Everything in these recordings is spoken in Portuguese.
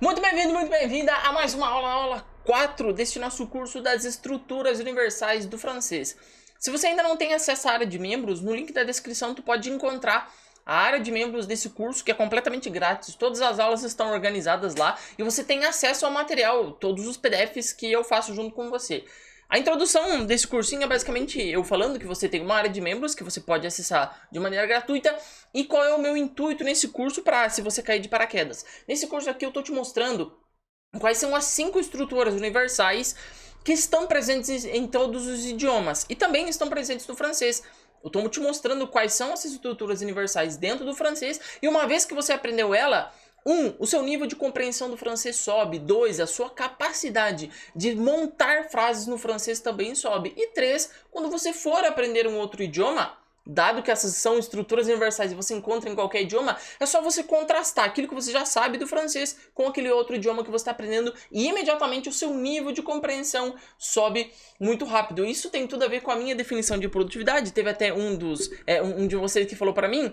Muito bem-vindo, muito bem-vinda a mais uma aula 4 deste nosso curso das estruturas universais do francês. Se você ainda não tem acesso à área de membros, no link da descrição tu pode encontrar a área de membros desse curso, que é completamente grátis. Todas as aulas estão organizadas lá e você tem acesso ao material, todos os PDFs que eu faço junto com você. A introdução desse cursinho é basicamente eu falando que você tem uma área de membros que você pode acessar de maneira gratuita e qual é o meu intuito nesse curso para se você cair de paraquedas. Nesse curso aqui eu estou te mostrando quais são as 5 estruturas universais que estão presentes em todos os idiomas e também estão presentes no francês. Eu estou te mostrando quais são essas estruturas universais dentro do francês e uma vez que você aprendeu ela, 1. O seu nível de compreensão do francês sobe. 2. A sua capacidade de montar frases no francês também sobe. E 3. Quando você for aprender um outro idioma, dado que essas são estruturas universais e você encontra em qualquer idioma, é só você contrastar aquilo que você já sabe do francês com aquele outro idioma que você está aprendendo e imediatamente o seu nível de compreensão sobe muito rápido. Isso tem tudo a ver com a minha definição de produtividade. Teve até um de vocês que falou para mim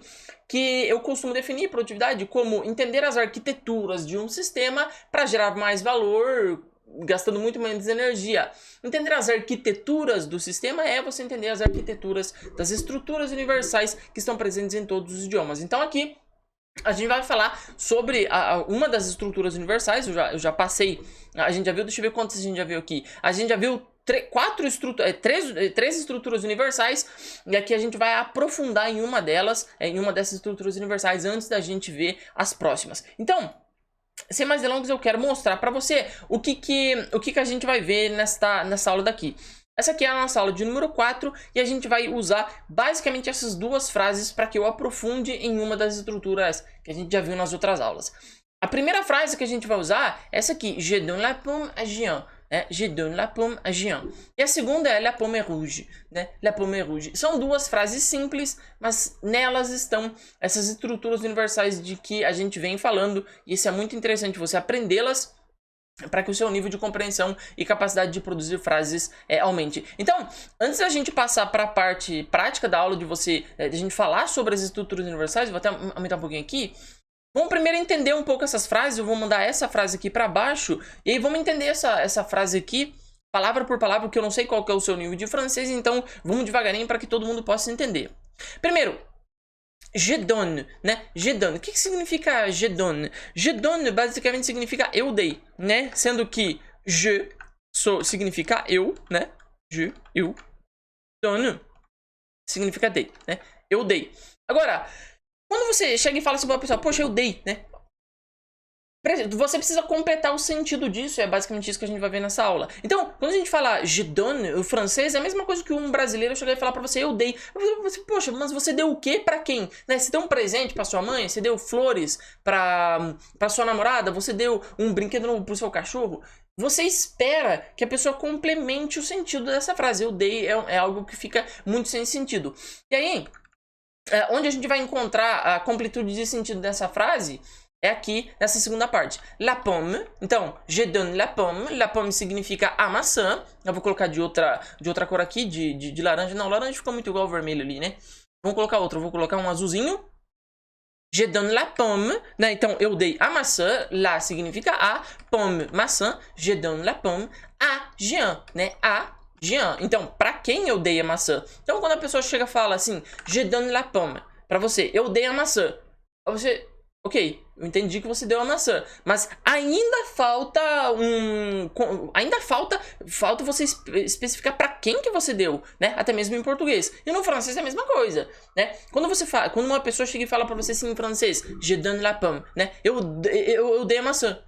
que eu costumo definir produtividade como entender as arquiteturas de um sistema para gerar mais valor, gastando muito menos energia. Entender as arquiteturas do sistema é você entender as arquiteturas das estruturas universais que estão presentes em todos os idiomas. Então aqui a gente vai falar sobre uma das estruturas universais. Eu já passei, a gente já viu, deixa eu ver quantas a gente já viu aqui. A gente já viu três estruturas universais e aqui a gente vai aprofundar em uma delas, em uma dessas estruturas universais antes da gente ver as próximas. Então, sem mais delongas, eu quero mostrar para você o que a gente vai ver nessa aula daqui. Essa aqui é a nossa aula de número 4 e a gente vai usar basicamente essas duas frases para que eu aprofunde em uma das estruturas que a gente já viu nas outras aulas. A primeira frase que a gente vai usar é essa aqui, Je donne la pomme à Jean. Je donne la pomme à Jean. E a segunda é La pomme est rouge, né? La pomme est rouge. São duas frases simples, mas nelas estão essas estruturas universais de que a gente vem falando. E isso é muito interessante você aprendê-las para que o seu nível de compreensão e capacidade de produzir frases aumente. Então, antes da gente passar para a parte prática da aula de a gente falar sobre as estruturas universais, vou até aumentar um pouquinho aqui. Vamos primeiro entender um pouco essas frases. Eu vou mandar essa frase aqui para baixo e aí vamos entender essa frase aqui, palavra por palavra, porque eu não sei qual que é o seu nível de francês, então vamos devagarinho para que todo mundo possa entender. Primeiro, je donne, né? Je donne. O que significa je donne? Je donne basicamente significa eu dei, né? Sendo que je significa eu, né? Eu. Donne significa dei, né? Eu dei. Agora, quando você chega e fala assim pra uma pessoa, poxa, eu dei, né? Você precisa completar o sentido disso, é basicamente isso que a gente vai ver nessa aula. Então, quando a gente fala je donne, o francês é a mesma coisa que um brasileiro chegar e falar pra você, eu dei. Você, poxa, mas você deu o quê pra quem? Né? Você deu um presente pra sua mãe? Você deu flores pra sua namorada? Você deu um brinquedo novo pro seu cachorro? Você espera que a pessoa complemente o sentido dessa frase. Eu dei é algo que fica muito sem sentido. E aí, onde a gente vai encontrar a completude de sentido dessa frase é aqui nessa segunda parte. La pomme. Então, je donne la pomme. La pomme significa a maçã. Eu vou colocar de outra cor aqui, de laranja. Não, laranja ficou muito igual ao vermelho ali, né? Vamos colocar outra. Eu vou colocar um azulzinho. Je donne la pomme. Né? Então, eu dei a maçã. La significa a. Pomme, maçã. Je donne la pomme à Jean. Né? A Jean. Então, pra quem eu dei a maçã? Então, quando a pessoa chega e fala assim, je donne la pomme, pra você, eu dei a maçã. Você, ok, eu entendi que você deu a maçã, mas ainda falta falta você especificar pra quem que você deu, né? Até mesmo em português. E no francês é a mesma coisa, né? Quando uma pessoa chega e fala pra você assim em francês, je donne la pomme, né? Eu dei a maçã.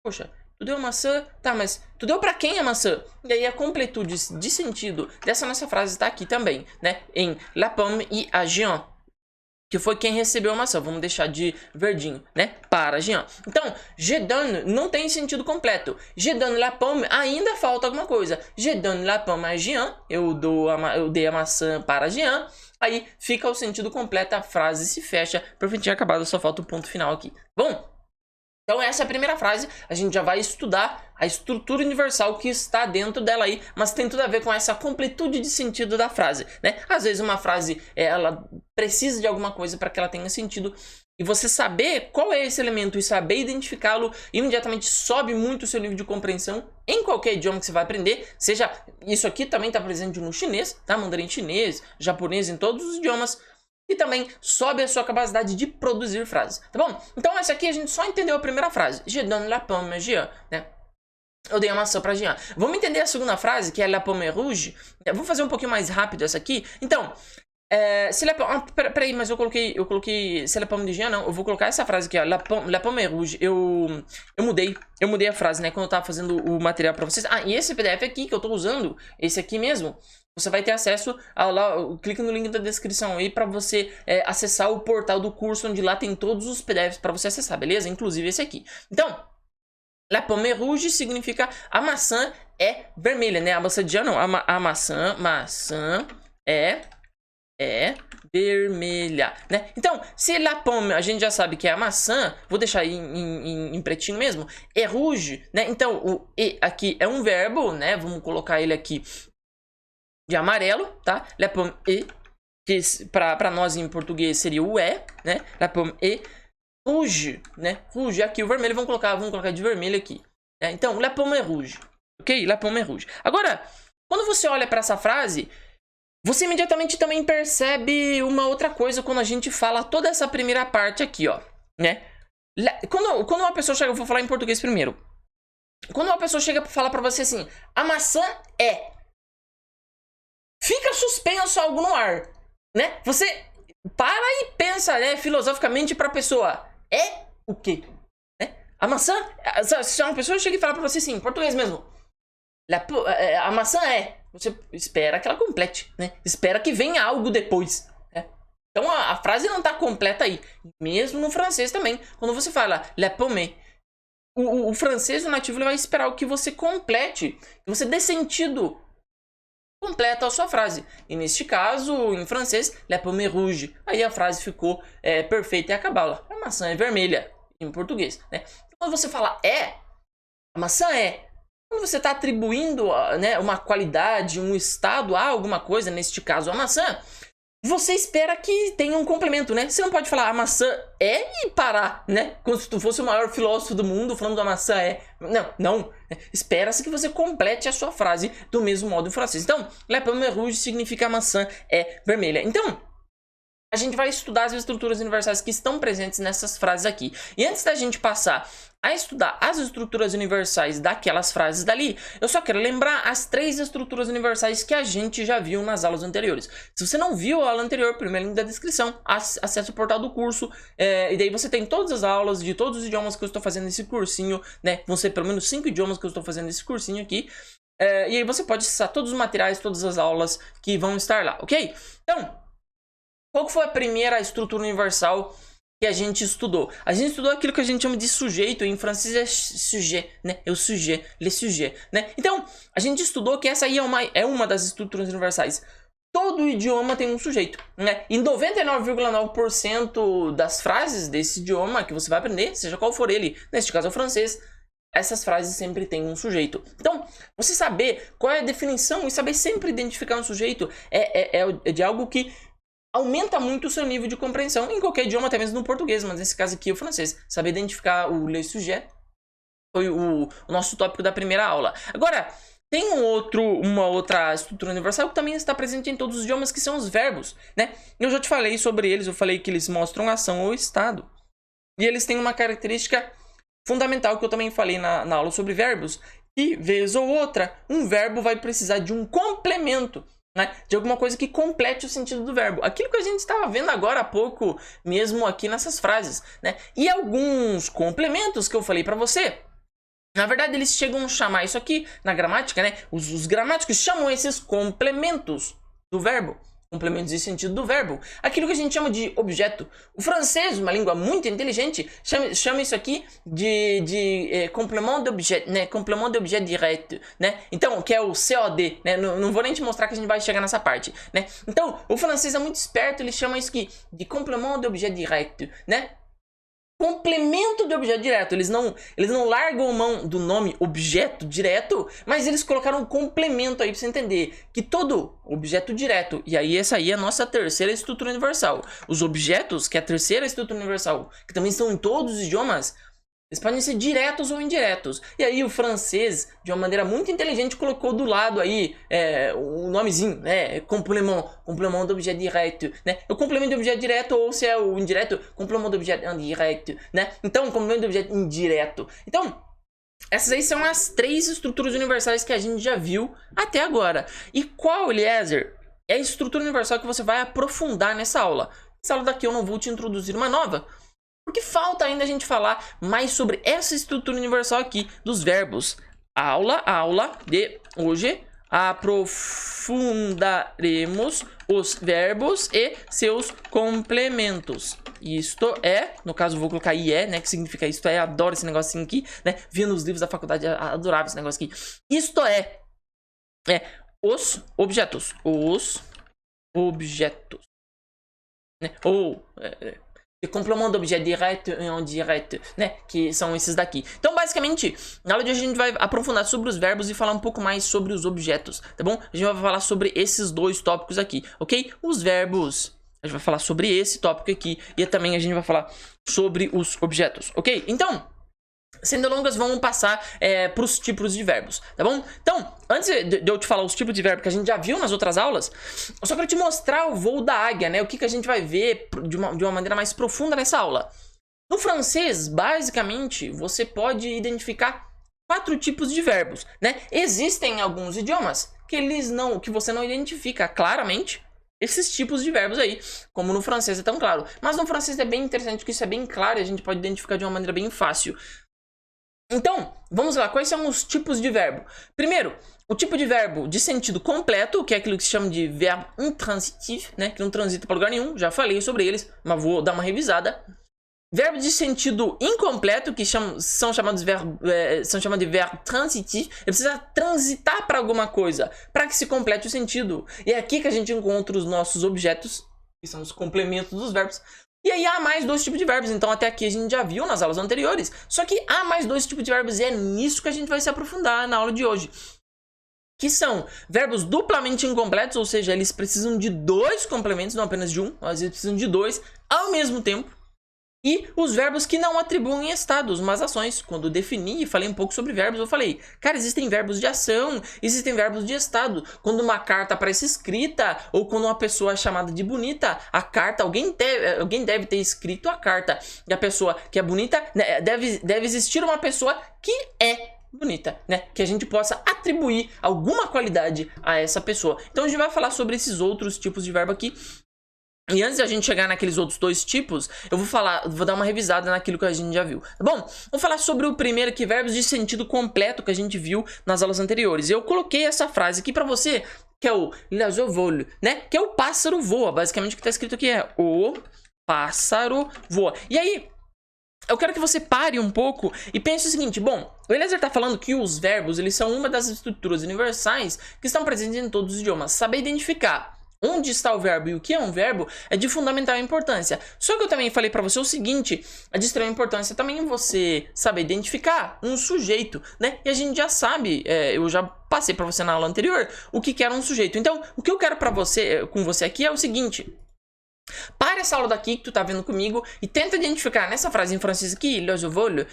Poxa, tu deu maçã? Tá, mas tu deu pra quem a maçã? E aí a completude de sentido dessa nossa frase tá aqui também, né? Em la pomme e a Jean, que foi quem recebeu a maçã. Vamos deixar de verdinho, né? Para Jean. Então, je donne não tem sentido completo. Je donne la pomme, ainda falta alguma coisa. Je donne la pomme à Jean, eu dei a maçã para Jean. Aí fica o sentido completo, a frase se fecha, perfeitinho, acabado, só falta o ponto final aqui. Bom, então essa é a primeira frase, a gente já vai estudar a estrutura universal que está dentro dela aí, mas tem tudo a ver com essa completude de sentido da frase, né? Às vezes uma frase, ela precisa de alguma coisa para que ela tenha sentido, e você saber qual é esse elemento e saber identificá-lo, imediatamente sobe muito o seu nível de compreensão em qualquer idioma que você vai aprender. Seja, isso aqui também está presente no chinês, tá? Mandarim chinês, japonês, em todos os idiomas. E também sobe a sua capacidade de produzir frases, tá bom? Então essa aqui a gente só entendeu a primeira frase. Je donne la pomme à Jean, né? Eu dei a maçã pra Jean. Vamos entender a segunda frase, que é la pomme rouge. Eu vou fazer um pouquinho mais rápido essa aqui. Então, se la pomme... Peraí, mas eu coloquei... Se la pomme de Jean, não. Eu vou colocar essa frase aqui, ó. La pomme rouge. Eu mudei a frase, né? Quando eu tava fazendo o material pra vocês. Ah, e esse PDF aqui que eu tô usando, esse aqui mesmo, você vai ter acesso a lá, clica no link da descrição aí pra você acessar o portal do curso, onde lá tem todos os PDFs pra você acessar, beleza? Inclusive esse aqui. Então, la pomme rouge significa a maçã é vermelha, né? A maçã de Jean não, a maçã é vermelha, né? Então, se la pomme, a gente já sabe que é a maçã, vou deixar aí em pretinho mesmo, é rouge, né? Então, o e aqui é um verbo, né? Vamos colocar ele aqui de amarelo, tá? La pomme est, que pra nós em português seria o é, né? La pomme est rouge, né? Rouge, aqui o vermelho, vamos colocar de vermelho aqui. Né? Então, la pomme est rouge, ok? La pomme est rouge. Agora, quando você olha para essa frase, você imediatamente também percebe uma outra coisa quando a gente fala toda essa primeira parte aqui, ó, né? Quando uma pessoa chega, eu vou falar em português primeiro. Quando uma pessoa chega para falar para você assim, a maçã é... Fica suspenso algo no ar, né? Você para e pensa, né, filosoficamente pra pessoa. É o quê? Né? A maçã... Se uma pessoa chega e fala pra você assim, em português mesmo. A maçã é... Você espera que ela complete, né? Espera que venha algo depois, né? Então a frase não tá completa aí. Mesmo no francês também. Quando você fala la pomme, o francês, o nativo, ele vai esperar o que você complete. Que você dê sentido... completa a sua frase. E neste caso, em francês, la pomme rouge. Aí a frase ficou perfeita e acabada. A maçã é vermelha, em português, né? Quando você fala a maçã é. Quando você está atribuindo, né, uma qualidade, um estado a alguma coisa, neste caso a maçã, você espera que tenha um complemento, né? Você não pode falar a maçã é e parar, né? Como se tu fosse o maior filósofo do mundo falando a maçã é. Não. Espera-se que você complete a sua frase do mesmo modo em francês. Então, la pomme rouge significa a maçã é vermelha. Então, a gente vai estudar as estruturas universais que estão presentes nessas frases aqui. E antes da gente passar a estudar as estruturas universais daquelas frases dali, eu só quero lembrar as 3 estruturas universais que a gente já viu nas aulas anteriores. Se você não viu a aula anterior, primeiro link da descrição, acesse o portal do curso, e daí você tem todas as aulas de todos os idiomas que eu estou fazendo nesse cursinho, né? Vão ser pelo menos 5 idiomas que eu estou fazendo nesse cursinho aqui. E aí você pode acessar todos os materiais, todas as aulas que vão estar lá, ok? Então, qual foi a primeira estrutura universal que a gente estudou? A gente estudou aquilo que a gente chama de sujeito, em francês é sujet, né? É o sujet, le sujet, né? Então, a gente estudou que essa aí é uma das estruturas universais. Todo idioma tem um sujeito, né? Em 99,9% das frases desse idioma que você vai aprender, seja qual for ele, neste caso é o francês, essas frases sempre têm um sujeito. Então, você saber qual é a definição e saber sempre identificar um sujeito é de algo que aumenta muito o seu nível de compreensão em qualquer idioma, até mesmo no português, mas nesse caso aqui o francês. Saber identificar o le sujet foi o nosso tópico da primeira aula. Agora, tem uma outra estrutura universal que também está presente em todos os idiomas, que são os verbos, né? Eu já te falei sobre eles, eu falei que eles mostram ação ou estado. E eles têm uma característica fundamental que eu também falei na aula sobre verbos, que, vez ou outra, um verbo vai precisar de um complemento, né? De alguma coisa que complete o sentido do verbo. Aquilo que a gente estava vendo agora há pouco, mesmo aqui nessas frases, né? E alguns complementos que eu falei para você, na verdade eles chegam a chamar isso aqui na gramática, né? Os gramáticos chamam esses complementos do verbo. Complementos de sentido do verbo. Aquilo que a gente chama de objeto. O francês, uma língua muito inteligente, chama isso aqui de complément d'objet, né? Complément d'objet direct, né? Então, que é o COD, né? Não vou nem te mostrar que a gente vai chegar nessa parte, né? Então, o francês é muito esperto, ele chama isso aqui de complément d'objet direct, né? complemento de objeto direto. Eles não largam mão do nome objeto direto, mas eles colocaram um complemento aí pra você entender que todo objeto direto, e aí essa aí é a nossa terceira estrutura universal. Os objetos, que é a terceira estrutura universal, que também estão em todos os idiomas, eles podem ser diretos ou indiretos. E aí o francês, de uma maneira muito inteligente, colocou do lado aí o nomezinho, né? Complément d'objet direct, né? O complemento de objeto direto, ou se é o indireto, complément d'objet indirect, né? Então, complemento de objeto indireto. Então, essas aí são as 3 estruturas universais que a gente já viu até agora. E qual, Eliezer, é a estrutura universal que você vai aprofundar nessa aula? Nessa aula daqui eu não vou te introduzir uma nova, porque falta ainda a gente falar mais sobre essa estrutura universal aqui dos verbos. A aula de hoje aprofundaremos os verbos e seus complementos. Isto é, no caso eu vou colocar IE, né, que significa isto é, adoro esse negocinho aqui, né, via nos livros da faculdade, adorava esse negócio aqui. Isto é os objetos, né, ou complément d'objet direct e indirect, né? Que são esses daqui. Então, basicamente, na aula de hoje a gente vai aprofundar sobre os verbos e falar um pouco mais sobre os objetos, tá bom? A gente vai falar sobre esses 2 tópicos aqui, ok? Os verbos, a gente vai falar sobre esse tópico aqui e também a gente vai falar sobre os objetos, ok? Então, sem delongas, vamos passar para os tipos de verbos, tá bom? Então, antes de eu te falar os tipos de verbo que a gente já viu nas outras aulas, eu só quero te mostrar o voo da águia, né? O que a gente vai ver de uma maneira mais profunda nessa aula. No francês, basicamente, você pode identificar 4 tipos de verbos, né? Existem alguns idiomas que você não identifica claramente esses tipos de verbos aí, como no francês é tão claro. Mas no francês é bem interessante, porque isso é bem claro e a gente pode identificar de uma maneira bem fácil. Então, vamos lá, quais são os tipos de verbo? Primeiro, o tipo de verbo de sentido completo, que é aquilo que se chama de verbo intransitif, né? Que não transita para lugar nenhum, já falei sobre eles, mas vou dar uma revisada. Verbo de sentido incompleto, que são chamados de verbo transitif, ele precisa transitar para alguma coisa, para que se complete o sentido. E é aqui que a gente encontra os nossos objetos, que são os complementos dos verbos. E aí há mais 2 tipos de verbos, então até aqui a gente já viu nas aulas anteriores, só que há mais 2 tipos de verbos e é nisso que a gente vai se aprofundar na aula de hoje. Que são verbos duplamente incompletos, ou seja, eles precisam de 2 complementos, não apenas de um, às vezes precisam de 2 ao mesmo tempo. E os verbos que não atribuem estados, mas ações. Quando eu defini e falei um pouco sobre verbos, eu falei, cara, existem verbos de ação, existem verbos de estado. Quando uma carta aparece escrita, ou quando uma pessoa é chamada de bonita, a carta, alguém deve ter escrito a carta. E a pessoa que é bonita, né, deve existir uma pessoa que é bonita, né? Que a gente possa atribuir alguma qualidade a essa pessoa. Então a gente vai falar sobre esses outros tipos de verbo aqui. E antes de a gente chegar naqueles outros 2 tipos, eu vou dar uma revisada naquilo que a gente já viu, tá bom? Vamos falar sobre o primeiro aqui, verbos de sentido completo, que a gente viu nas aulas anteriores. Eu coloquei essa frase aqui pra você, que é o l'oiseau vole, né? Que é o pássaro voa, basicamente o que tá escrito aqui é o pássaro voa. E aí, eu quero que você pare um pouco e pense o seguinte, bom, o Eliezer tá falando que os verbos, eles são uma das estruturas universais que estão presentes em todos os idiomas. Saber identificar onde está o verbo e o que é um verbo é de fundamental importância. Só que eu também falei para você o seguinte, é de extrema importância também você saber identificar um sujeito, né? E a gente já sabe, eu já passei para você na aula anterior, o que era um sujeito. Então, o que eu quero com você aqui é o seguinte, para essa aula daqui que tu tá vendo comigo e tenta identificar nessa frase em francês aqui, l'oiseau vole,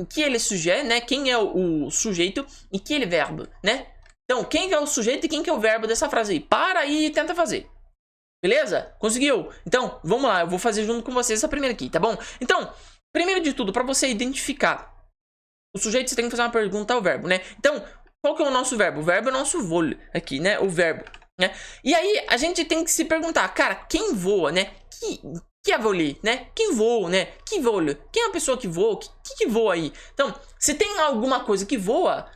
que ele é sujet, né? Quem é o sujeito e que ele é verbo, né? Então, quem que é o sujeito e quem que é o verbo dessa frase aí? Para aí e tenta fazer. Beleza? Conseguiu? Então, vamos lá. Eu vou fazer junto com vocês essa primeira aqui, tá bom? Então, primeiro de tudo, para você identificar o sujeito, você tem que fazer uma pergunta ao verbo, né? Então, qual que é o nosso verbo? O verbo é o nosso vole aqui, né? O verbo, né? E aí, a gente tem que se perguntar, cara, quem voa, né? Que é voler, né? Quem voa, né? Que voa? Quem é a pessoa que voa? Que voa aí? Então, se tem alguma coisa que voa,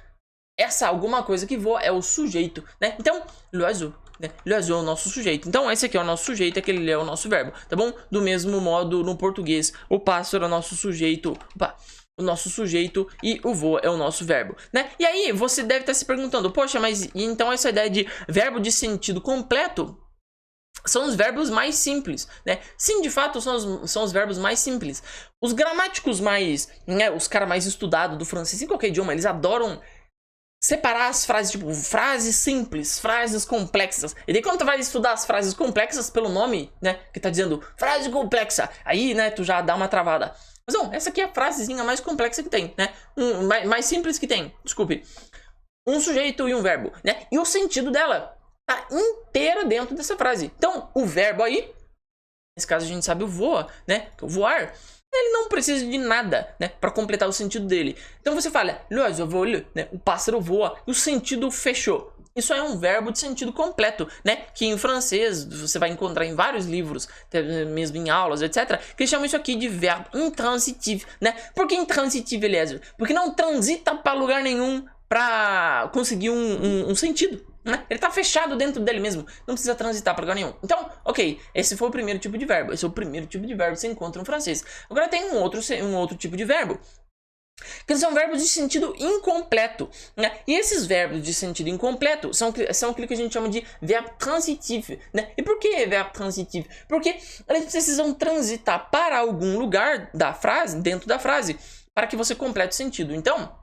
essa alguma coisa que voa é o sujeito, né? Então, l'oiseau, né? L'oiseau é o nosso sujeito. Então, esse aqui é o nosso sujeito, aquele é o nosso verbo, tá bom? Do mesmo modo, no português, o pássaro é o nosso sujeito, o nosso sujeito e o voa é o nosso verbo, né? E aí, você deve estar se perguntando, poxa, mas então essa ideia de verbo de sentido completo são os verbos mais simples, né? Sim, de fato, são os verbos mais simples. Os gramáticos mais, né, os caras mais estudados do francês, em qualquer idioma, eles adoram separar as frases, tipo, frases simples, frases complexas. E daí quando tu vai estudar as frases complexas pelo nome, né, que tá dizendo frase complexa, aí, né, tu já dá uma travada. Mas não, essa aqui é a frasezinha mais complexa que tem, né? Mais simples que tem, desculpe. Um sujeito e um verbo, né? E o sentido dela tá inteira dentro dessa frase. Então, o verbo aí, nesse caso a gente sabe o voa, né? O voar, ele não precisa de nada, né? Para completar o sentido dele. Então você fala, l'oiseau vole, né? O pássaro voa, e o sentido fechou. Isso é um verbo de sentido completo, né? Que em francês você vai encontrar em vários livros, mesmo em aulas, etc. Que eles chamam isso aqui de verbo intransitivo, né? Por que intransitivo, Eliezer? Porque não transita para lugar nenhum para conseguir um sentido, né? Ele tá fechado dentro dele mesmo, não precisa transitar para lugar nenhum. Então, ok, esse foi o primeiro tipo de verbo. Esse é o primeiro tipo de verbo que você encontra no francês. Agora tem um outro tipo de verbo, que são verbos de sentido incompleto, né? E esses verbos de sentido incompleto são aquilo que a gente chama de verbo transitif, né? E por que verbo transitif? Porque eles precisam transitar para algum lugar da frase, dentro da frase, para que você complete o sentido. Então,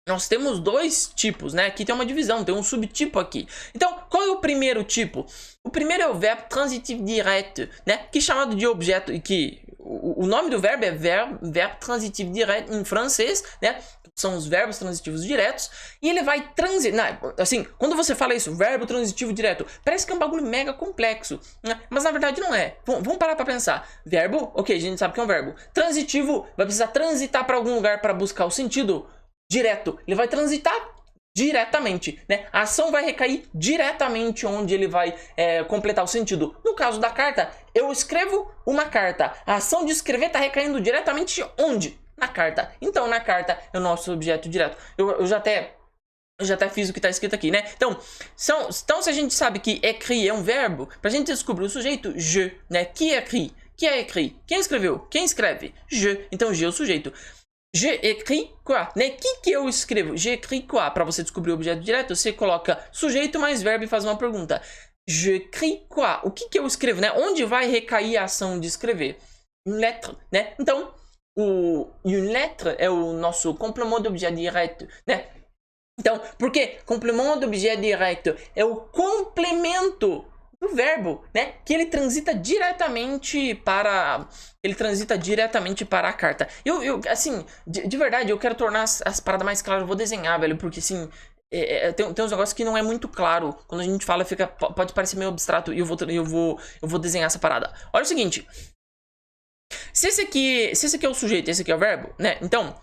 nós temos dois tipos, né? Aqui tem uma divisão, tem um subtipo aqui. Então, qual é o primeiro tipo? O primeiro é o verbo transitif direct, né? Que é chamado de objeto, e que o nome do verbo é verbo transitif direct em francês, né? São os verbos transitivos diretos, e ele vai transitar. Assim, quando você fala isso, verbo transitivo direto, parece que é um bagulho mega complexo, né? Mas na verdade não é. Vamos parar para pensar. Verbo, ok, a gente sabe que é um verbo. Transitivo, vai precisar transitar para algum lugar para buscar o sentido. Direto, ele vai transitar diretamente, né? A ação vai recair diretamente onde ele vai completar o sentido. No caso da carta, eu escrevo uma carta. A ação de escrever está recaindo diretamente onde? Na carta. Então, na carta é o nosso objeto direto. Eu já até fiz o que está escrito aqui, né? Então, se a gente sabe que écrit é um verbo, para a gente descobrir o sujeito, je, né? Qui écrit? Qui a écrit? Quem escreveu? Quem escreve? Je. Então, je é o sujeito. Je écris quoi? Né? Que eu escrevo? Je écris quoi? Para você descobrir o objeto direto, você coloca sujeito mais verbo e faz uma pergunta. Je écris quoi? O que eu escrevo, né? Onde vai recair a ação de escrever? Une lettre, né? Então, une lettre é o nosso complément d'objet direct, né? Então, por quê? Complément d'objet direct é o complemento do verbo, né? Que ele transita diretamente para a carta. Eu assim, de verdade, eu quero tornar as paradas mais claras. Eu vou desenhar, velho, porque assim, tem uns negócios que não é muito claro. Quando a gente fala, pode parecer meio abstrato, e eu vou desenhar essa parada. Olha o seguinte. Se esse aqui é o sujeito, esse aqui é o verbo, né? Então,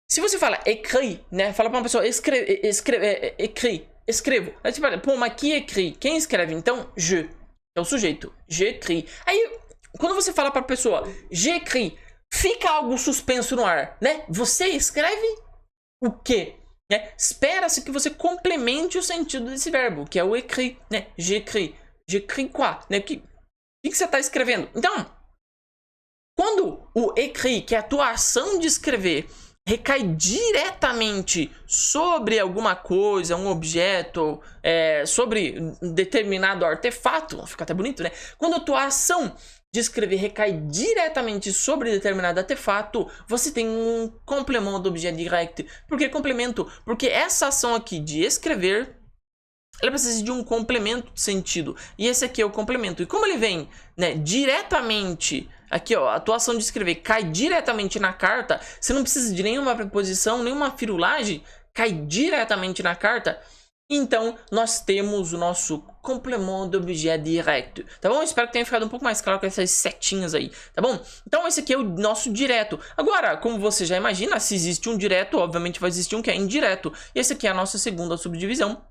se você fala écrit, né? Fala pra uma pessoa, escrevo. Aí você fala, pô, mas qui écrit? Quem escreve? Então, je. É o sujeito. J'écris. Aí, quando você fala pra pessoa, j'écris, fica algo suspenso no ar, né? Você escreve o quê? Né? Espera-se que você complemente o sentido desse verbo, que é o écrit, né? J'écris. J'écris quoi? Né? O que você tá escrevendo? Então, quando o écrit, que é a tua ação de escrever, recai diretamente sobre alguma coisa, um objeto, sobre um determinado artefato, fica até bonito, né? Quando a tua ação de escrever recai diretamente sobre determinado artefato, você tem um complément d'objet direct. Por que complemento? Porque essa ação aqui de escrever, ela precisa de um complemento de sentido. E esse aqui é o complemento. E como ele vem, né, diretamente... Aqui, ó, a tua ação de escrever cai diretamente na carta. Você não precisa de nenhuma preposição, nenhuma firulagem. Cai diretamente na carta. Então, nós temos o nosso complément d'objet direct. Tá bom? Espero que tenha ficado um pouco mais claro com essas setinhas aí. Tá bom? Então, esse aqui é o nosso direto. Agora, como você já imagina, se existe um direto, obviamente vai existir um que é indireto. E esse aqui é a nossa segunda subdivisão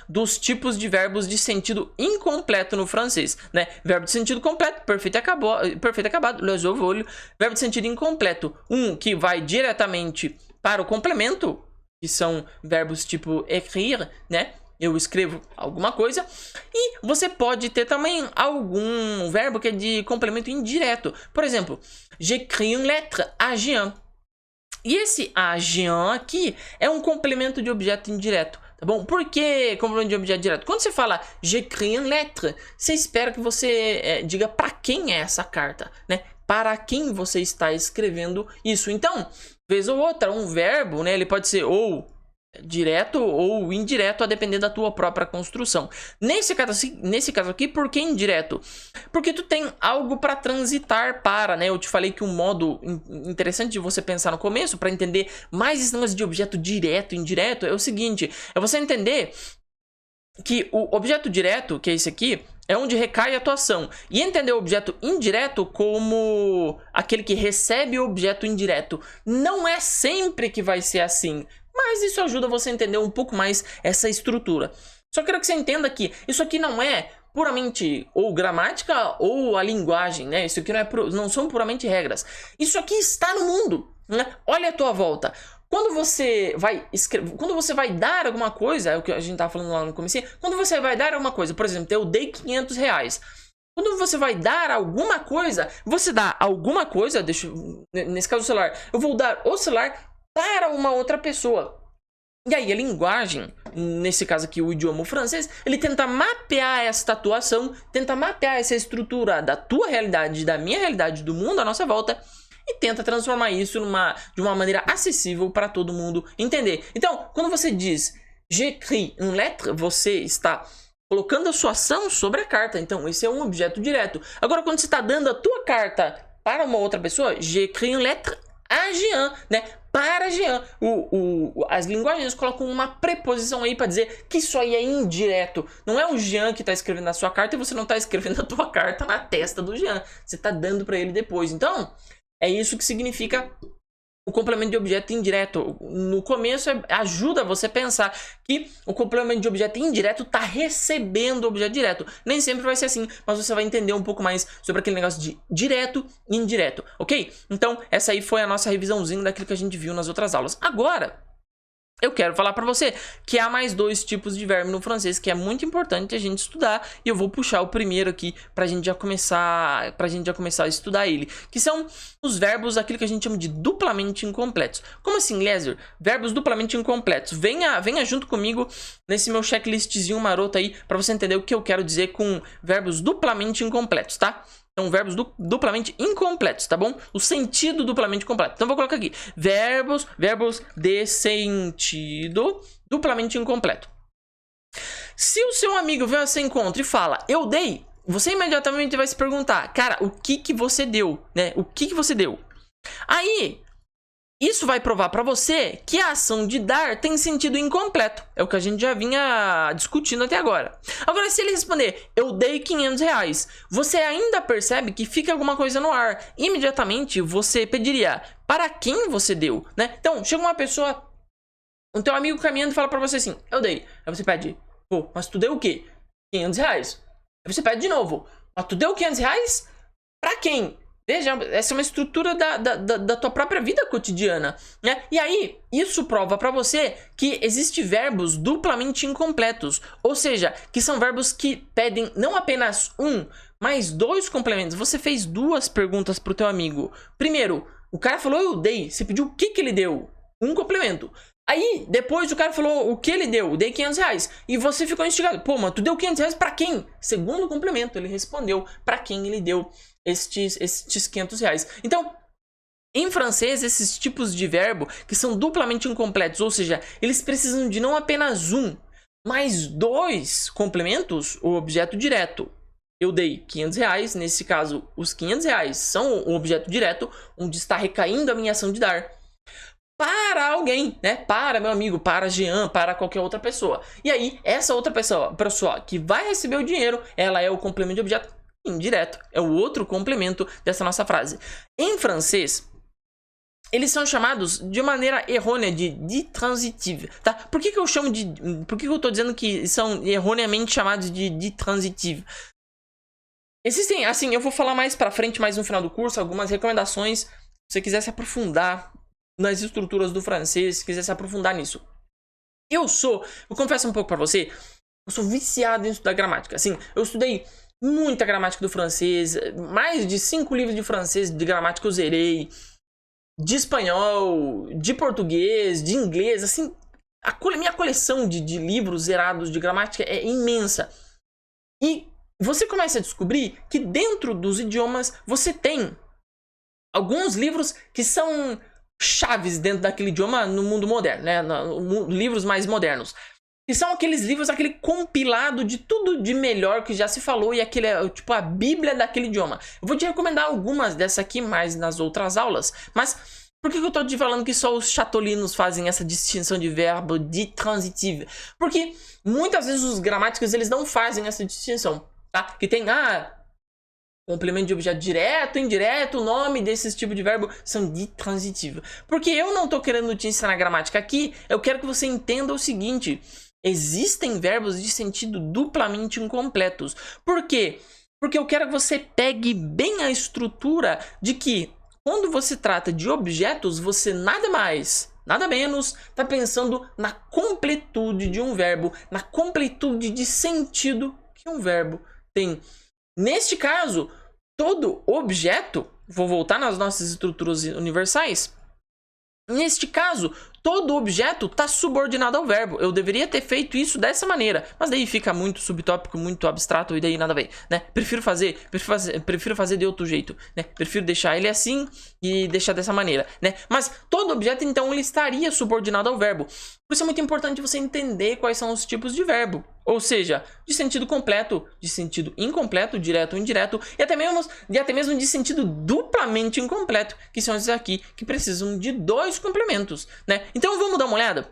dos tipos de verbos de sentido incompleto no francês, né? Verbo de sentido completo, perfeito acabado, l'oiseau vole. Verbo de sentido incompleto, um que vai diretamente para o complemento, que são verbos tipo écrire, né? Eu escrevo alguma coisa. E você pode ter também algum verbo que é de complemento indireto. Por exemplo, j'écris une lettre à Jean. E esse à Jean aqui é um complemento de objeto indireto. Tá bom? Por que complemento de objeto direto? Quando você fala j'écris une lettre, você espera que você diga para quem é essa carta, né? Para quem você está escrevendo isso. Então, vez ou outra, um verbo, né? Ele pode ser ou direto ou indireto, a depender da tua própria construção. Nesse caso aqui, por que indireto? Porque tu tem algo para transitar para, né? Eu te falei que um modo interessante de você pensar no começo, para entender mais esse negócio de objeto direto e indireto, é o seguinte, é você entender que o objeto direto, que é esse aqui, é onde recai a tua ação. E entender o objeto indireto como aquele que recebe o objeto indireto. Não é sempre que vai ser assim, mas isso ajuda você a entender um pouco mais essa estrutura. Só quero que você entenda que isso aqui não é puramente ou gramática ou a linguagem, né? Isso aqui não são puramente regras. Isso aqui está no mundo, né? Olha a tua volta. Quando você vai escrever, quando você vai dar alguma coisa, é o que a gente tava falando lá no começo, quando você vai dar alguma coisa, por exemplo, eu dei 500 reais. Quando você vai dar alguma coisa, você dá alguma coisa, nesse caso o celular, eu vou dar o celular para uma outra pessoa. E aí a linguagem, nesse caso aqui o idioma francês, ele tenta mapear esta atuação, tenta mapear essa estrutura da tua realidade, da minha realidade, do mundo à nossa volta, e tenta transformar isso de uma maneira acessível para todo mundo entender. Então, quando você diz j'écris une lettre, você está colocando a sua ação sobre a carta. Então, esse é um objeto direto. Agora, quando você está dando a tua carta para uma outra pessoa, j'écris une lettre à Jean, né? Para Jean. As linguagens colocam uma preposição aí para dizer que isso aí é indireto. Não é o Jean que está escrevendo a sua carta e você não está escrevendo a tua carta na testa do Jean. Você está dando para ele depois. Então, é isso que significa o complemento de objeto indireto. No começo, ajuda você a pensar que o complemento de objeto indireto está recebendo o objeto direto. Nem sempre vai ser assim, mas você vai entender um pouco mais sobre aquele negócio de direto e indireto, ok? Então, essa aí foi a nossa revisãozinha daquilo que a gente viu nas outras aulas. Agora, eu quero falar para você que há mais dois tipos de verbo no francês que é muito importante a gente estudar, e eu vou puxar o primeiro aqui pra gente já começar a estudar ele, que são os verbos, aquilo que a gente chama de duplamente incompletos. Como assim, Lézer? Verbos duplamente incompletos. Venha junto comigo nesse meu checklistzinho maroto aí para você entender o que eu quero dizer com verbos duplamente incompletos, tá? São verbos duplamente incompletos, tá bom? O sentido duplamente completo. Então, vou colocar aqui. Verbos de sentido duplamente incompleto. Se o seu amigo vem a seu encontro e fala, eu dei, você imediatamente vai se perguntar, cara, o que você deu, né? O que você deu? Aí, isso vai provar para você que a ação de dar tem sentido incompleto. É o que a gente já vinha discutindo até agora. Agora, se ele responder, eu dei 500 reais, você ainda percebe que fica alguma coisa no ar. Imediatamente, você pediria, para quem você deu, né? Então, chega uma pessoa, um teu amigo caminhando e fala para você assim, eu dei. Aí você pede, pô, mas tu deu o quê? 500 reais. Aí você pede de novo, mas tu deu 500 reais? Para quem? Veja, essa é uma estrutura da tua própria vida cotidiana, né? E aí, isso prova para você que existem verbos duplamente incompletos. Ou seja, que são verbos que pedem não apenas um, mas dois complementos. Você fez duas perguntas pro teu amigo. Primeiro, o cara falou eu dei. Você pediu o que ele deu? Um complemento. Aí, depois o cara falou o que ele deu, dei 500 reais. E você ficou instigado. Pô, mano, tu deu 500 reais pra quem? Segundo complemento, ele respondeu pra quem ele deu estes 500 reais. Então, em francês, esses tipos de verbo que são duplamente incompletos, ou seja, eles precisam de não apenas um, mas dois complementos, o objeto direto. Eu dei 500 reais, nesse caso, os 500 reais são o objeto direto, onde está recaindo a minha ação de dar. Para alguém, né? Para meu amigo, para Jean, para qualquer outra pessoa. E aí, essa outra pessoa que vai receber o dinheiro, ela é o complemento de objeto indireto. É o outro complemento dessa nossa frase. Em francês, eles são chamados de maneira errônea de transitive, tá? Por que eu chamo de... Por que eu tô dizendo que são erroneamente chamados de transitive? Existem, assim, eu vou falar mais pra frente, mais no final do curso, algumas recomendações, se você quiser se aprofundar nas estruturas do francês, se quiser se aprofundar nisso. Eu confesso um pouco pra você, eu sou viciado em estudar gramática. Assim, eu estudei muita gramática do francês, mais de 5 livros de francês de gramática eu zerei, de espanhol, de português, de inglês, assim, minha coleção de livros zerados de gramática é imensa. E você começa a descobrir que dentro dos idiomas você tem alguns livros que são chaves dentro daquele idioma no mundo moderno, né? Livros mais modernos. Que são aqueles livros, aquele compilado de tudo de melhor que já se falou e aquele é tipo a bíblia daquele idioma. Eu vou te recomendar algumas dessas aqui mais nas outras aulas, mas por que eu tô te falando que só os chatolinos fazem essa distinção de verbo de transitive? Porque muitas vezes os gramáticos eles não fazem essa distinção, tá? Que tem, complemento de objeto direto, indireto, o nome desses tipos de verbo são de transitivo. Porque eu não tô querendo te ensinar gramática aqui, eu quero que você entenda o seguinte: existem verbos de sentido duplamente incompletos. Por quê? Porque eu quero que você pegue bem a estrutura de que quando você trata de objetos, você nada mais, nada menos, está pensando na completude de um verbo, na completude de sentido que um verbo tem. Neste caso, todo objeto, vou voltar nas nossas estruturas universais, neste caso, todo objeto está subordinado ao verbo. Eu deveria ter feito isso dessa maneira, mas daí fica muito subtópico, muito abstrato e daí nada a ver, né? Prefiro fazer de outro jeito, né? Prefiro deixar ele assim e deixar dessa maneira, né? Mas todo objeto, então, ele estaria subordinado ao verbo. Por isso é muito importante você entender quais são os tipos de verbo. Ou seja, de sentido completo, de sentido incompleto, direto ou indireto, e até mesmo de sentido duplamente incompleto, que são esses aqui, que precisam de dois complementos, né? Então vamos dar uma olhada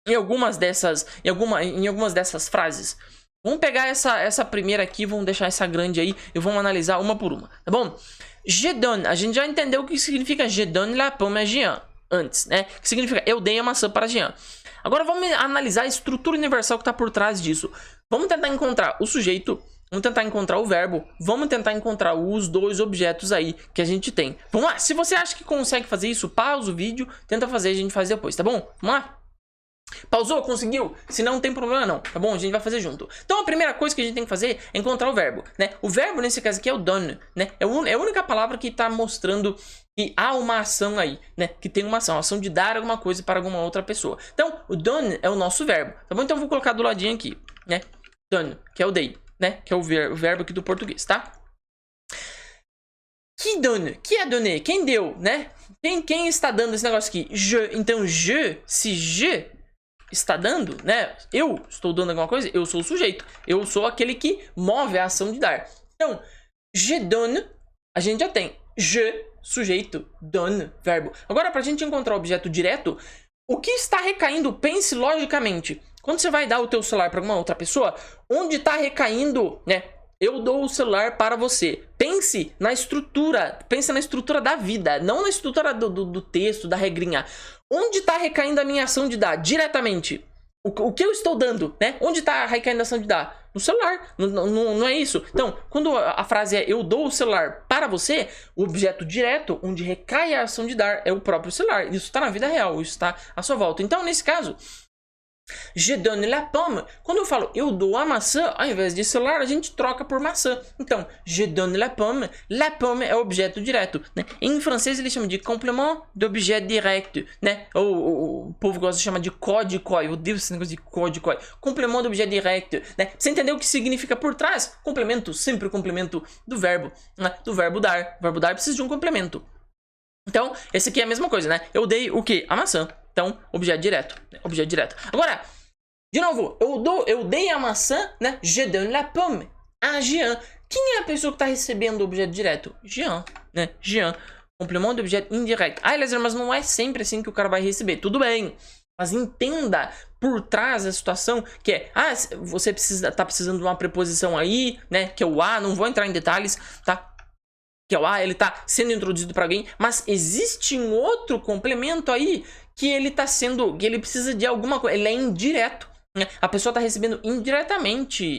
em algumas dessas frases. Vamos pegar essa primeira aqui, vamos deixar essa grande aí e vamos analisar uma por uma, tá bom? Je donne, a gente já entendeu o que significa je donne la pomme à Jean antes, né? Que significa eu dei a maçã para Jean. Agora vamos analisar a estrutura universal que está por trás disso. Vamos tentar encontrar o sujeito, vamos tentar encontrar o verbo, vamos tentar encontrar os dois objetos aí que a gente tem. Vamos lá, se você acha que consegue fazer isso, pausa o vídeo, tenta fazer, a gente faz depois, tá bom? Vamos lá? Pausou? Conseguiu? Se não, não tem problema não, tá bom? A gente vai fazer junto. Então a primeira coisa que a gente tem que fazer é encontrar o verbo, né? O verbo nesse caso aqui é o donne, né? É a única palavra que está mostrando que há uma ação aí, né? Que tem uma ação de dar alguma coisa para alguma outra pessoa. Então, o donne é o nosso verbo, tá bom? Então eu vou colocar do ladinho aqui, né? Donne, que é o dei, né? Que é o verbo aqui do português, tá? Qui donne? Qui a donné? Quem deu, né? Quem está dando esse negócio aqui? Je. Então, se je está dando, né? Eu estou dando alguma coisa, eu sou o sujeito. Eu sou aquele que move a ação de dar. Então, je donne, a gente já tem je, sujeito, donne, verbo. Agora, para a gente encontrar o objeto direto, o que está recaindo? Pense logicamente. Quando você vai dar o teu celular para alguma outra pessoa, onde está recaindo, né? Eu dou o celular para você. Pense na estrutura da vida, não na estrutura do texto, da regrinha. Onde está recaindo a minha ação de dar? Diretamente. O que eu estou dando, né? Onde está recaindo a ação de dar? No celular. Não é isso. Então, quando a frase é eu dou o celular para você, o objeto direto, onde recai a ação de dar, é o próprio celular. Isso está na vida real, isso está à sua volta. Então, nesse caso, je donne la pomme. Quando eu falo eu dou a maçã, ao invés de celular, a gente troca por maçã. Então, je donne la pomme é objeto direto, né? Em francês eles chamam de complément d'objet direct, né? O povo gosta de chamar de código. Eu odeio esse negócio de código. Complément d'objet direct, né? Você entendeu o que significa por trás? Complemento, sempre o complemento do verbo, né? Do verbo dar. O verbo dar precisa de um complemento. Então, esse aqui é a mesma coisa, né? Eu dei o quê? A maçã. Então, objeto direto. Objeto direto. Agora, de novo, eu dei a maçã, né? Je donne la pomme à Jean. Quem é a pessoa que está recebendo o objeto direto? Jean, né? Jean. Complemento de objeto indireto. Eliezer, mas não é sempre assim que o cara vai receber. Tudo bem. Mas entenda por trás a situação que é... você tá precisando de uma preposição aí, né? Que é o a. Não vou entrar em detalhes, tá? Que é o a, ele tá sendo introduzido para alguém. Mas existe um outro complemento aí que ele precisa de alguma coisa, ele é indireto, né? A pessoa está recebendo indiretamente,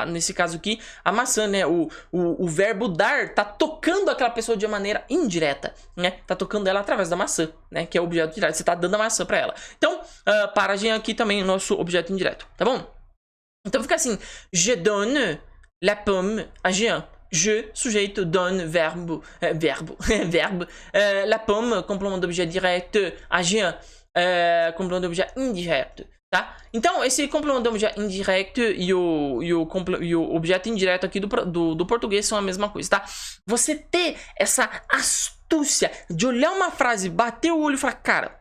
nesse caso aqui, a maçã, né? O verbo dar está tocando aquela pessoa de maneira indireta, né? Tá tocando ela através da maçã, né? Que é o objeto direto, você está dando a maçã para ela. Então, para a gente aqui também o nosso objeto indireto, tá bom? Então fica assim, je donne la pomme à Jean. Je, sujeito, donne, verbo, la pomme, complément d'objet direct, à Jean. complemento de objeto indireto, tá? Então, esse complemento de objeto indireto e o objeto indireto aqui do português são a mesma coisa, tá? Você ter essa astúcia de olhar uma frase, bater o olho e falar, cara,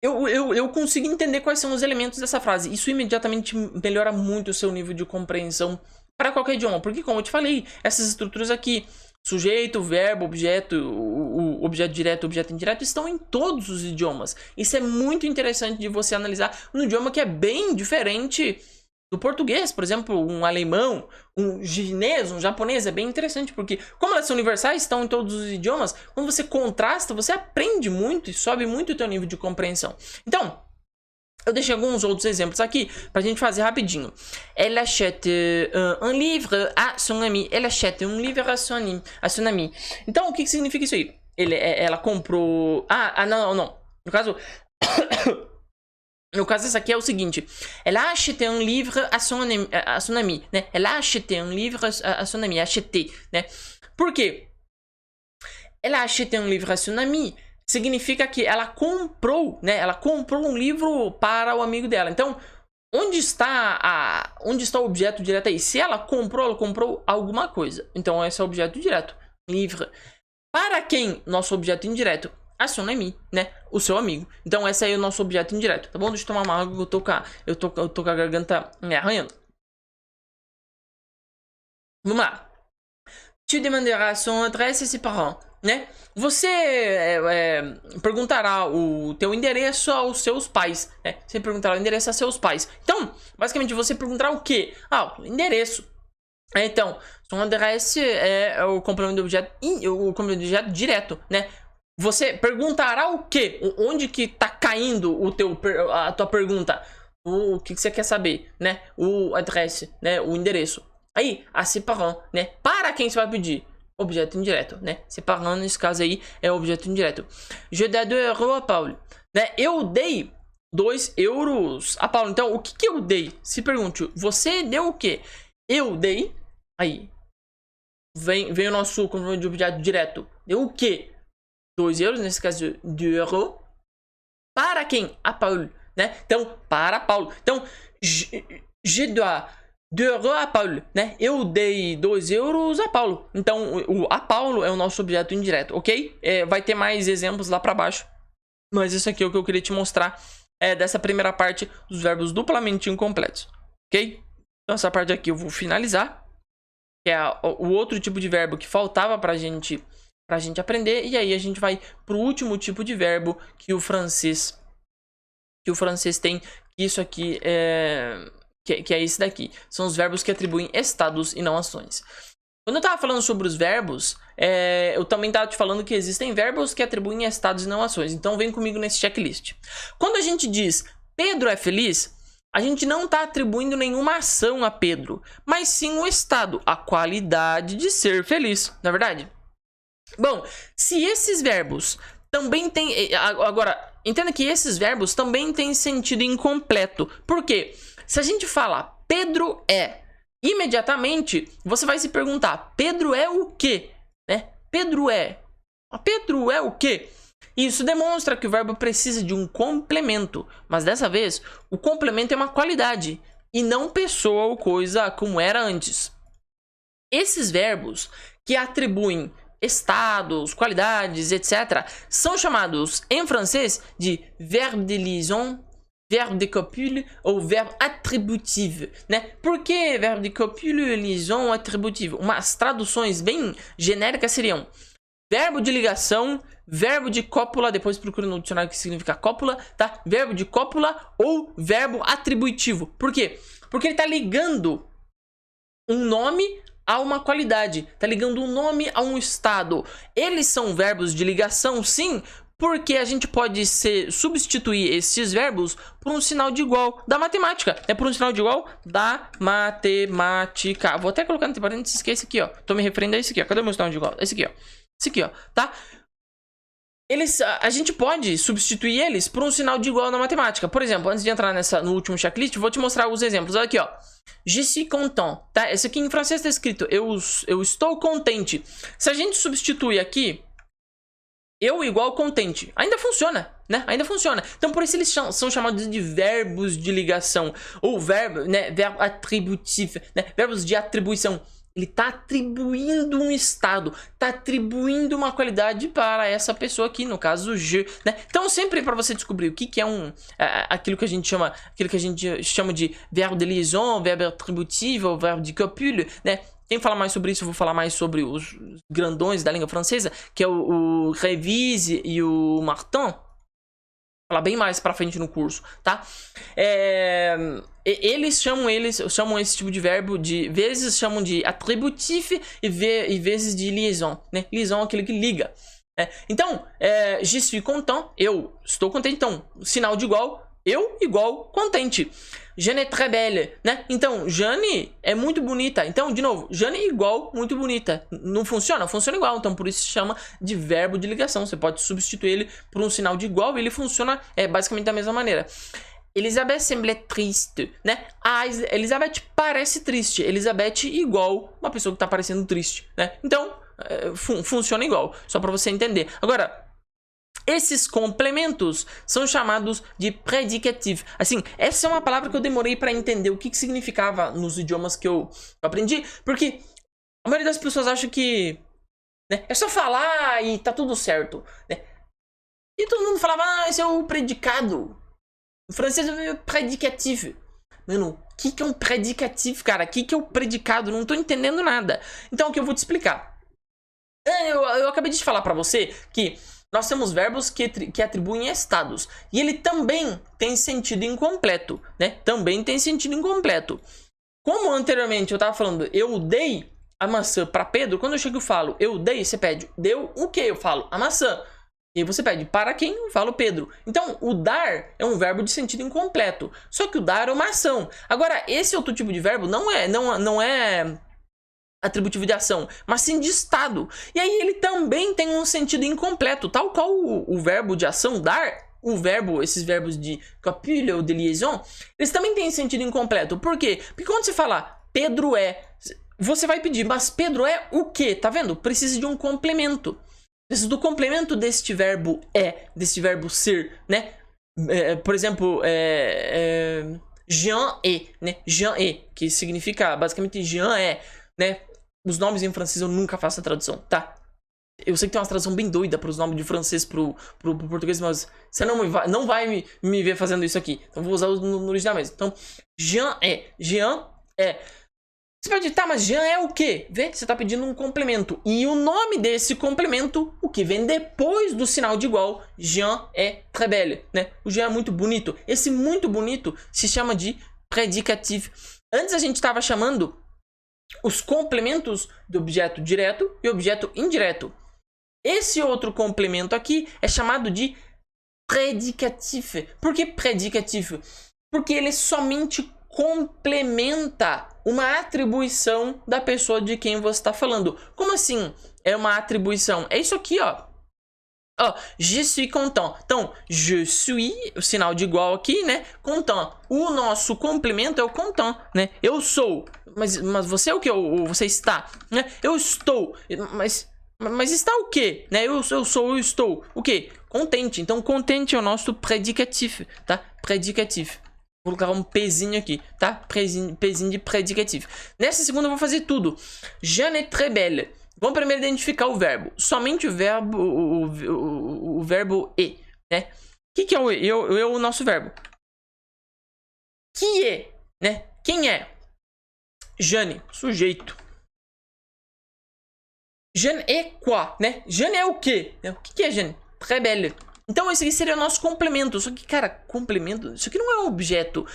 eu consigo entender quais são os elementos dessa frase. Isso imediatamente melhora muito o seu nível de compreensão para qualquer idioma. Porque, como eu te falei, essas estruturas aqui, sujeito, verbo, objeto, o objeto direto, o objeto indireto, estão em todos os idiomas. Isso é muito interessante de você analisar num idioma que é bem diferente do português. Por exemplo, um alemão, um chinês, um japonês, é bem interessante, porque como elas são universais, estão em todos os idiomas, quando você contrasta, você aprende muito e sobe muito o teu nível de compreensão. Então, eu deixei alguns outros exemplos aqui pra gente fazer rapidinho. Elle achète un livre à son ami. Elle achète un livre à son ami. Então, o que significa isso aí? Ela comprou... não. No caso... No caso, esse aqui é o seguinte. Elle a acheté un livre à son ami, né? Elle a acheté un livre à son ami. Acheté, né? Por quê? Elle a acheté un livre à son ami significa que ela comprou, né? Ela comprou um livro para o amigo dela. Então, onde está o objeto direto aí? Se ela comprou alguma coisa. Então, esse é o objeto direto. Livre. Para quem? Nosso objeto indireto. A son ami, né? O seu amigo. Então, esse aí é o nosso objeto indireto, tá bom? Deixa eu tomar uma água que eu tô com a garganta me arranhando. Vamos lá. Tu demanderas son adresse a ses parents, né? Você perguntará o teu endereço aos seus pais, né? Você perguntará o endereço a seus pais. Então, basicamente, você perguntará o quê? O endereço. Então, son adresse é o complemento do objeto direto, né? Você perguntará o quê? Onde que tá caindo a tua pergunta? O que você quer saber, né? O adresse, né? O endereço. Aí, a ses parents, né? Para quem você vai pedir? Objeto indireto, né? Ses parents, nesse caso aí, é objeto indireto. Je dei 2 euros a Paulo, né? Eu dei 2 euros a Paulo. Então, o que eu dei? Se pergunte, você deu o quê? Eu dei, aí, vem o nosso complemento de objeto direto. Deu o quê? 2 euros, nesse caso, 2 euros. Para quem? A Paulo, né? Então, para Paulo. Então, je dois 2 euros a Paulo, né? Eu dei 2 euros a Paulo. Então, a Paulo é o nosso objeto indireto, ok? Vai ter mais exemplos lá para baixo. Mas isso aqui é o que eu queria te mostrar dessa primeira parte dos verbos duplamente incompletos, ok? Então, essa parte aqui eu vou finalizar. Que é o outro tipo de verbo que faltava pra gente aprender. E aí a gente vai pro último tipo de verbo que o francês tem. Isso aqui que é esse daqui. São os verbos que atribuem estados e não ações. Quando eu tava falando sobre os verbos, eu também tava te falando que existem verbos que atribuem estados e não ações. Então vem comigo nesse checklist. Quando a gente diz Pedro é feliz, a gente não está atribuindo nenhuma ação a Pedro, mas sim o estado, a qualidade de ser feliz, não é verdade? Bom, se esses verbos também têm... Agora, entenda que esses verbos também têm sentido incompleto. Por quê? Se a gente fala Pedro é, imediatamente você vai se perguntar, Pedro é o quê? Né? Pedro é o quê? Isso demonstra que o verbo precisa de um complemento, mas dessa vez o complemento é uma qualidade e não pessoa ou coisa como era antes. Esses verbos que atribuem estados, qualidades, etc., são chamados em francês de verbe de liaison, verbe de copule ou verbe attributif, né? Por que verbe de copule, liaison, attributif? Umas traduções bem genéricas seriam verbo de ligação, verbo de cópula, depois procura no dicionário que significa cópula, tá? Verbo de cópula ou verbo atributivo. Por quê? Porque ele está ligando um nome a uma qualidade, está ligando um nome a um estado. Eles são verbos de ligação, sim, porque a gente pode substituir esses verbos por um sinal de igual da matemática. Por um sinal de igual da matemática. Vou até colocar entre parênteses que é esse aqui, ó. Tô me referindo a esse aqui, ó. Cadê o meu sinal de igual? Esse aqui, ó. Esse aqui, ó, tá? A gente pode substituir eles por um sinal de igual na matemática. Por exemplo, antes de entrar no último checklist, vou te mostrar alguns exemplos. Olha aqui, ó. Je suis content, tá? Esse aqui em francês está escrito eu estou contente. Se a gente substituir aqui eu igual contente, ainda funciona, né? Ainda funciona. Então por isso eles são chamados de verbos de ligação. Ou verbo, né? Verbo atributivo, né? Verbos de atribuição. Ele está atribuindo um estado, está atribuindo uma qualidade para essa pessoa aqui, no caso je, né? Então sempre para você descobrir o que é aquilo que a gente chama de verbo de liaison, verbo atributivo, verbo de copule, né? Quem fala mais sobre isso, eu vou falar mais sobre os grandões da língua francesa, que é o Révise e o Martin. Vou falar bem mais pra frente no curso, tá? Eles chamam esse tipo de verbo de vezes chamam de atributif e vezes de liaison, né? Liaison é aquele que liga. Então, je suis content, eu estou contente. Então, sinal de igual, eu igual contente. Jeanne est très belle, né? Então, Jeanne é muito bonita. Então, de novo, Jeanne igual muito bonita. Não funciona? Funciona igual. Então, por isso se chama de verbo de ligação. Você pode substituir ele por um sinal de igual e ele funciona basicamente da mesma maneira. Elisabeth semble triste, né? A Elizabeth parece triste. Elizabeth igual uma pessoa que tá parecendo triste, né? Então, funciona igual. Só para você entender. Agora, esses complementos são chamados de predicatif. Assim, essa é uma palavra que eu demorei para entender o que significava nos idiomas que eu aprendi, porque a maioria das pessoas acha que, né, é só falar e tá tudo certo, né? E todo mundo falava, esse é o predicado. O francês é predicatif. Mano, o que é um predicatif, cara? O que é o predicado? Não tô entendendo nada. Então, o que eu vou te explicar? Eu acabei de falar para você que nós temos verbos que atribuem estados. E ele também tem sentido incompleto, né? Também tem sentido incompleto. Como anteriormente eu estava falando, eu dei a maçã para Pedro. Quando eu chego e falo, eu dei, você pede, deu o quê? Eu falo, a maçã. E aí você pede, para quem? Eu falo, Pedro. Então, o dar é um verbo de sentido incompleto. Só que o dar é uma ação. Agora, esse outro tipo de verbo não é atributivo de ação, mas sim de estado. E aí ele também tem um sentido incompleto, tal qual o verbo de ação, dar, esses verbos de copule ou de liaison, eles também têm sentido incompleto. Por quê? Porque quando você fala Pedro é, você vai pedir, mas Pedro é o quê? Tá vendo? Precisa de um complemento. Precisa do complemento deste verbo deste verbo ser, né? Por exemplo, Jean est, né? Jean est, que significa basicamente Jean é, né? Os nomes em francês eu nunca faço a tradução, tá? Eu sei que tem uma tradução bem doida para os nomes de francês pro português, mas você não vai me ver fazendo isso aqui. Então vou usar no original mesmo. Então, Jean é. Você pode dizer, tá, mas Jean é o quê? Vê, você tá pedindo um complemento. E o nome desse complemento, o que vem depois do sinal de igual, Jean é très belle, né? O Jean é muito bonito. Esse muito bonito se chama de predicatif. Antes a gente estava chamando os complementos do objeto direto e objeto indireto. Esse outro complemento aqui é chamado de predicatif. Por que predicatif? Porque ele somente complementa uma atribuição da pessoa de quem você está falando. Como assim é uma atribuição? É isso aqui, ó. Je suis content. Então, je suis, o sinal de igual aqui, né? Content. O nosso complemento é o content, né? Eu sou. Mas você é o que? Você está, né? Eu estou. Mas está o quê? Né? Eu estou. O quê? Contente. Então, contente é o nosso predicatif, tá? Predicatif. Vou colocar um pezinho aqui, tá? Pezinho de predicatif. Nessa segunda eu vou fazer tudo. Jeanne est très belle. Vamos primeiro identificar o verbo. Somente o verbo, o verbo e, né? O que é o e? É o nosso verbo. Que é, né? Quem é? Jeanne, sujeito. Jeanne est quoi, né? Jeanne é o quê? O que é Jeanne? Très belle. Então esse aqui seria o nosso complemento. Só que, cara, complemento, isso aqui não é um objeto.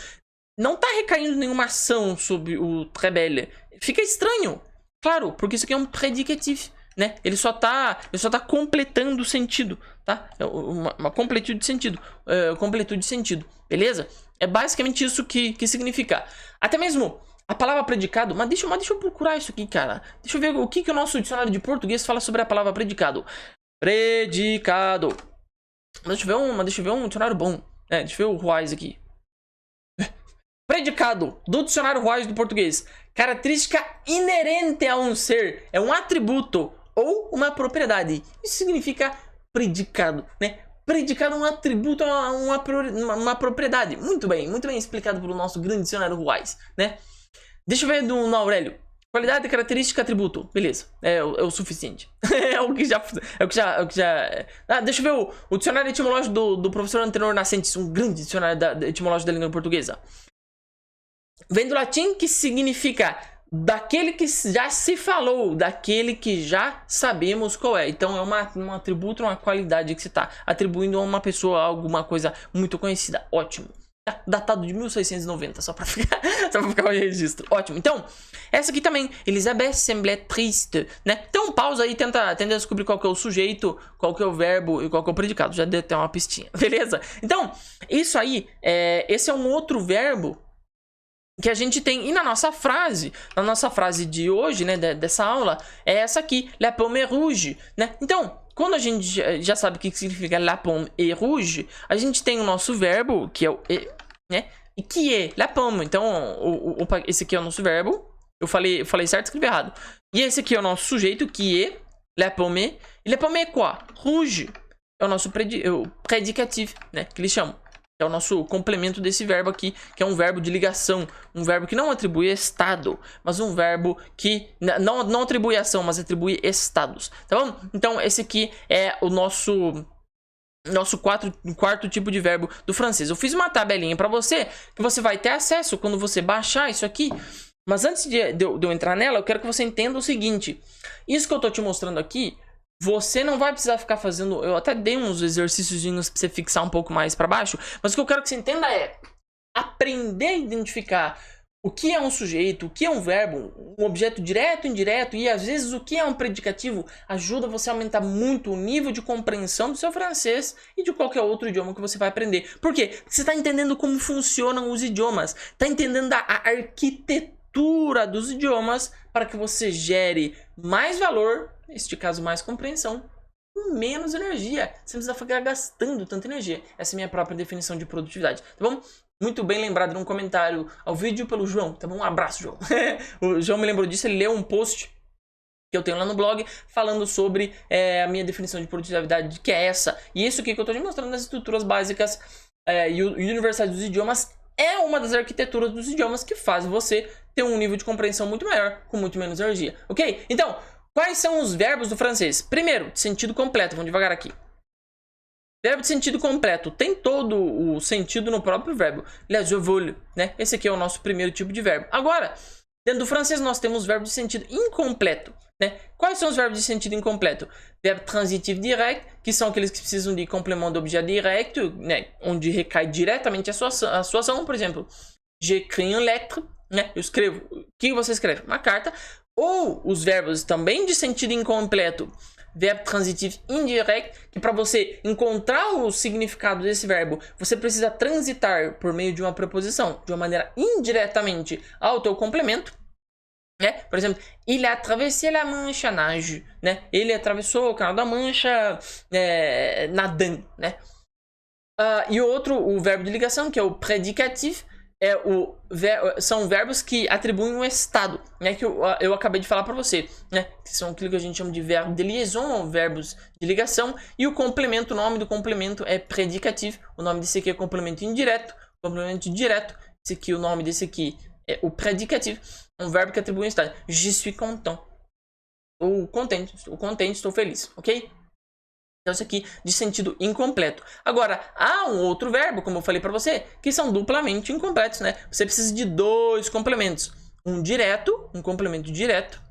Não tá recaindo nenhuma ação sobre o très belle. Fica estranho. Claro, porque isso aqui é um predicatif, né? Ele só tá completando o sentido, tá? Uma completude de sentido. Completude de sentido, beleza? É basicamente isso que significa. Até mesmo a palavra predicado, mas deixa eu procurar isso aqui, cara. Deixa eu ver o que o nosso dicionário de português fala sobre a palavra predicado. Predicado. Deixa eu ver um dicionário bom. Deixa eu ver o Ruais aqui. Predicado, do dicionário Ruais do português. Característica inerente a um ser. É um atributo ou uma propriedade. Isso significa predicado, né? predicado um atributo a uma propriedade. Muito bem explicado pelo nosso grande dicionário Wise, né? Deixa eu ver no Aurélio. Qualidade, característica, atributo. Beleza, é o suficiente. é o que já... deixa eu ver o dicionário etimológico do professor Antenor Nascentes, um grande dicionário etimológico da língua portuguesa. Vem do latim, que significa daquele que já se falou, daquele que já sabemos qual é. Então é um atributo, uma qualidade que você está atribuindo a uma pessoa alguma coisa muito conhecida. Ótimo. Datado de 1690, só pra ficar o registro. Ótimo. Então, essa aqui também, Elisabeth semblait triste, né? Então, pausa aí, tenta descobrir qual que é o sujeito, qual que é o verbo e qual que é o predicado. Já deu até uma pistinha, beleza? Então, isso aí, esse é um outro verbo que a gente tem. E na nossa frase de hoje, né, dessa aula, é essa aqui, la pomme rouge, né? Então, quando a gente já sabe o que significa la pomme et rouge, a gente tem o nosso verbo, que é o né? E que é la pomme. Então, esse aqui é o nosso verbo. Eu falei certo, escrevi errado. E esse aqui é o nosso sujeito, que é la pomme. E la pomme é quoi? Rouge. É o nosso predicativo, né? Que eles chamam. É o nosso complemento desse verbo aqui, que é um verbo de ligação. Um verbo que não atribui estado, mas um verbo que não atribui ação, mas atribui estados. Tá bom? Então, esse aqui é o nosso quarto tipo de verbo do francês. Eu fiz uma tabelinha para você, que você vai ter acesso quando você baixar isso aqui. Mas antes de eu entrar nela, eu quero que você entenda o seguinte. Isso que eu tô te mostrando aqui, você não vai precisar ficar fazendo... Eu até dei uns exercícios para você fixar um pouco mais para baixo. Mas o que eu quero que você entenda é aprender a identificar o que é um sujeito, o que é um verbo, um objeto direto, indireto e às vezes o que é um predicativo. Ajuda você a aumentar muito o nível de compreensão do seu francês e de qualquer outro idioma que você vai aprender. Por quê? Porque você está entendendo como funcionam os idiomas. Está entendendo a arquitetura dos idiomas para que você gere mais valor, neste caso mais compreensão, com menos energia. Você não precisa ficar gastando tanta energia. Essa é a minha própria definição de produtividade, tá bom? Muito bem lembrado num comentário ao vídeo pelo João, tá bom? Um abraço, João. O João me lembrou disso, ele leu um post que eu tenho lá no blog falando sobre a minha definição de produtividade, que é essa. E isso aqui que eu tô te mostrando nas estruturas básicas e universais dos idiomas é uma das arquiteturas dos idiomas que faz você ter um nível de compreensão muito maior, com muito menos energia, ok? Então, quais são os verbos do francês? Primeiro, de sentido completo, vamos devagar aqui. Verbo de sentido completo, tem todo o sentido no próprio verbo. Je vole, né? Esse aqui é o nosso primeiro tipo de verbo. Agora, dentro do francês nós temos verbos de sentido incompleto, né? Quais são os verbos de sentido incompleto? Verbo transitivo direct, que são aqueles que precisam de complemento do objeto direto, né? Onde recai diretamente a sua ação. Por exemplo, j'écris une lettre, né? Eu escrevo. O que você escreve? Uma carta. Ou os verbos também de sentido incompleto, verbo transitivo indirect, que para você encontrar o significado desse verbo, você precisa transitar por meio de uma preposição, de uma maneira indiretamente ao teu complemento, né? Por exemplo, il a traversé la Manche à nage, né? Ele atravessou o Canal da Mancha nadando, né? E o verbo de ligação, que é o predicativo, são verbos que atribuem um estado, né, que eu acabei de falar para você, né, que são aquilo que a gente chama de verbo de liaison, verbos de ligação, e o complemento, o nome do complemento é predicativo, o nome desse aqui é complemento indireto, complemento direto, esse aqui, o nome desse aqui é o predicativo, um verbo que atribui um estado. Je suis content, estou contente, estou feliz, ok? Então isso aqui de sentido incompleto. Agora, há um outro verbo, como eu falei para você, que são duplamente incompletos, né? Você precisa de dois complementos. Um direto, um complemento direto,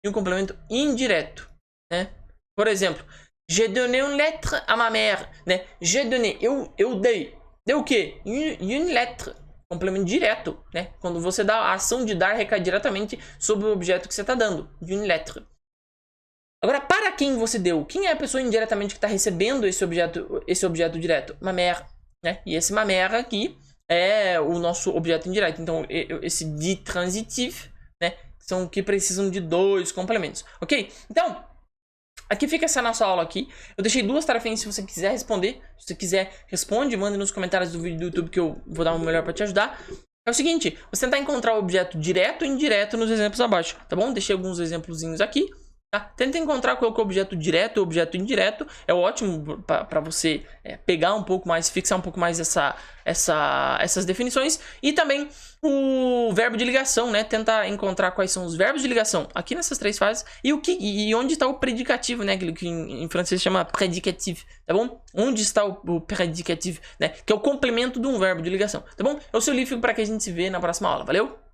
e um complemento indireto, né? Por exemplo, j'ai donné une lettre à ma mère, né? J'ai donné, eu dei. Deu o quê? Une lettre. Complemento direto, né? Quando você dá a ação de dar, recai diretamente sobre o objeto que você está dando. Une lettre. Agora, para quem você deu? Quem é a pessoa indiretamente que está recebendo esse objeto direto? Ma mère, né? E esse ma mère aqui é o nosso objeto indireto. Então, esse de transitivo, né? São que precisam de dois complementos, ok? Então, aqui fica essa nossa aula aqui. Eu deixei duas tarefinhas se você quiser responder. Se você quiser, responde, manda nos comentários do vídeo do YouTube que eu vou dar o melhor para te ajudar. É o seguinte, você tentar encontrar o objeto direto e indireto nos exemplos abaixo, tá bom? Deixei alguns exemplozinhos aqui. Tá? Tenta encontrar qual é o objeto direto e objeto indireto. É ótimo para você pegar um pouco mais, fixar um pouco mais essas definições. E também o verbo de ligação, né? Tentar encontrar quais são os verbos de ligação aqui nessas três fases e onde está o predicativo, né? Aquilo que em francês chama prédicatif, tá bom? Onde está o prédicatif, né? Que é o complemento de um verbo de ligação, tá bom? Eu sou o Lífico, para que a gente se vê na próxima aula. Valeu?